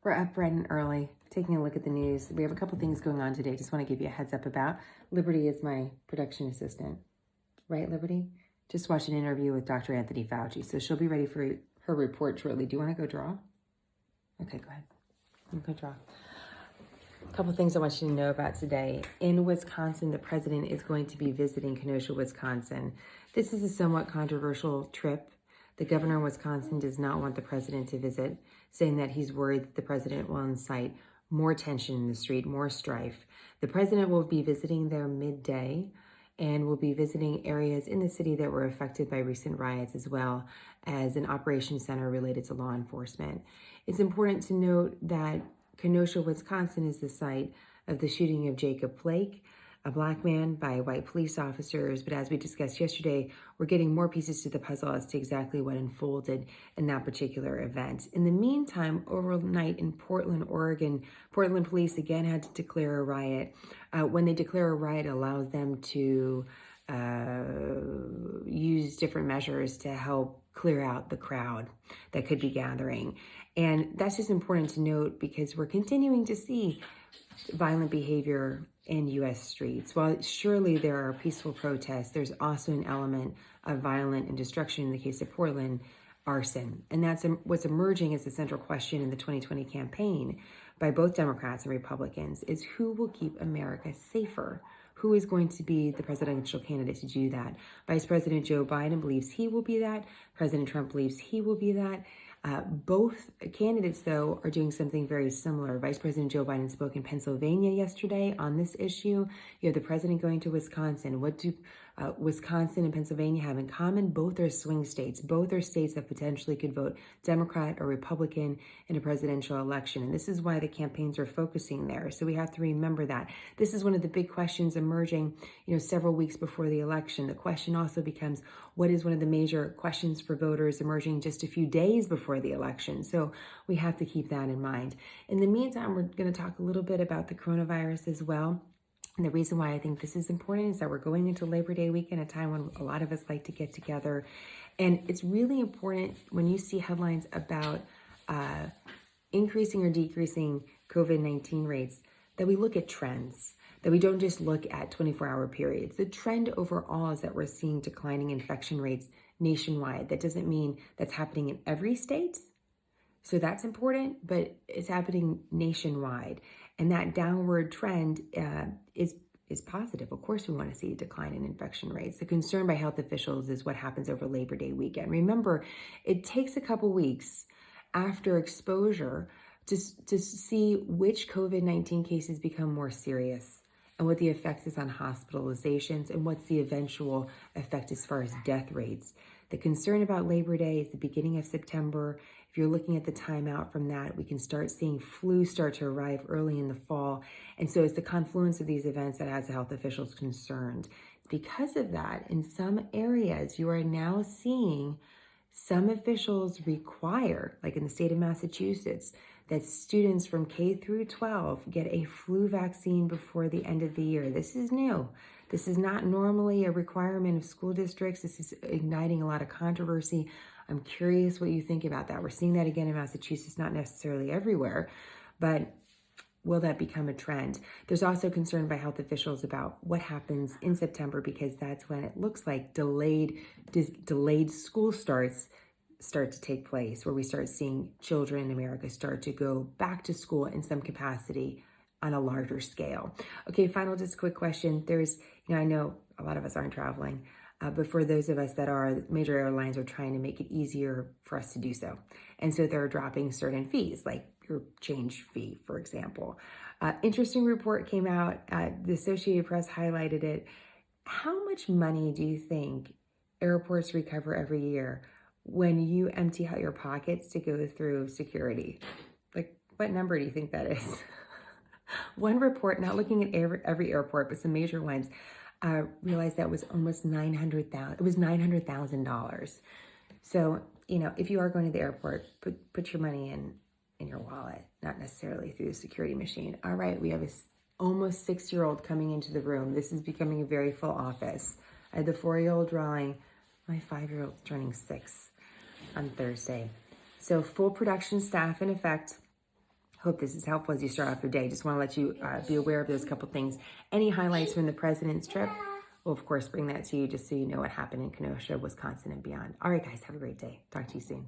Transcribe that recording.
We're up bright and early, taking a look at the news. We have a couple things going on today. Just want to give you a heads up about. Liberty is my production assistant. Right, Liberty? Just watched an interview with Dr. Anthony Fauci, so she'll be ready for her report shortly. Do you want to go draw? Okay, go ahead. I'm going to draw. A couple things I want you to know about today. In Wisconsin, the president is going to be visiting Kenosha, Wisconsin. This is a somewhat controversial trip. The governor of Wisconsin does not want the president to visit, saying that he's worried that the president will incite more tension in the street, more strife. The president will be visiting there midday and will be visiting areas in the city that were affected by recent riots, as well as an operations center related to law enforcement. It's important to note that Kenosha, Wisconsin is the site of the shooting of Jacob Blake, a black man, by white police officers. But as we discussed yesterday, we're getting more pieces to the puzzle as to exactly what unfolded in that particular event. In the meantime, overnight in Portland, Oregon, Portland police again had to declare a riot. When they declare a riot, it allows them to use different measures to help clear out the crowd that could be gathering. And that's just important to note because we're continuing to see violent behavior in U.S. streets. While surely there are peaceful protests, there's also an element of violent and destruction in the case of Portland, arson. And that's what's emerging as the central question in the 2020 campaign by both Democrats and Republicans is who will keep America safer? Who is going to be the presidential candidate to do that? Vice President Joe Biden believes he will be that. President Trump believes he will be that. Both candidates, though, are doing something very similar. Vice President Joe Biden spoke in Pennsylvania yesterday on this issue. You have the president going to Wisconsin. What do Wisconsin and Pennsylvania have in common? Both are swing states. Both are states that potentially could vote Democrat or Republican in a presidential election. And this is why the campaigns are focusing there. So we have to remember that. This is one of the big questions emerging, several weeks before the election. The question also becomes, what is one of the major questions for voters emerging just a few days before the election? So we have to keep that in mind. In the meantime, we're going to talk a little bit about the coronavirus as well. And the reason why I think this is important is that we're going into Labor Day weekend, a time when a lot of us like to get together. And it's really important when you see headlines about increasing or decreasing COVID-19 rates, that we look at trends, that we don't just look at 24-hour periods. The trend overall is that we're seeing declining infection rates nationwide. That doesn't mean that's happening in every state. So that's important, but it's happening nationwide. And that downward trend is positive. Of course, we want to see a decline in infection rates. The concern by health officials is what happens over Labor Day weekend. Remember, it takes a couple weeks after exposure to see which COVID-19 cases become more serious and what the effect is on hospitalizations and what's the eventual effect as far as death rates. The concern about Labor Day is the beginning of September. If you're looking at the timeout from that, we can start seeing flu start to arrive early in the fall. And so it's the confluence of these events that has the health officials concerned. It's because of that, in some areas, you are now seeing some officials require, like in the state of Massachusetts, that students from K through 12 get a flu vaccine before the end of the year. This is new. This is not normally a requirement of school districts. This is igniting a lot of controversy. I'm curious what you think about that. We're seeing that again in Massachusetts, not necessarily everywhere, but will that become a trend? There's also concern by health officials about what happens in September, because that's when it looks like delayed school starts start to take place, where we start seeing children in America start to go back to school in some capacity on a larger scale. Okay, final, just a quick question. I know a lot of us aren't traveling, but for those of us that are, major airlines are trying to make it easier for us to do so. And so they're dropping certain fees, like your change fee, for example. Interesting report came out. The Associated Press highlighted it. How much money do you think airports recover every year when you empty out your pockets to go through security? Like, what number do you think that is? One report, not looking at every airport, but some major ones, realized that was almost $900,000. It was $900,000. So, if you are going to the airport, put your money in your wallet, not necessarily through the security machine. All right, we have a almost 6-year-old coming into the room. This is becoming a very full office. I had the 4-year-old drawing. My 5-year-old's turning 6 on Thursday. So full production staff in effect. Hope this is helpful as you start off your day. Just want to let you be aware of those couple things. Any highlights from the president's trip? We'll, of course, bring that to you just so you know what happened in Kenosha, Wisconsin, and beyond. All right, guys, have a great day. Talk to you soon.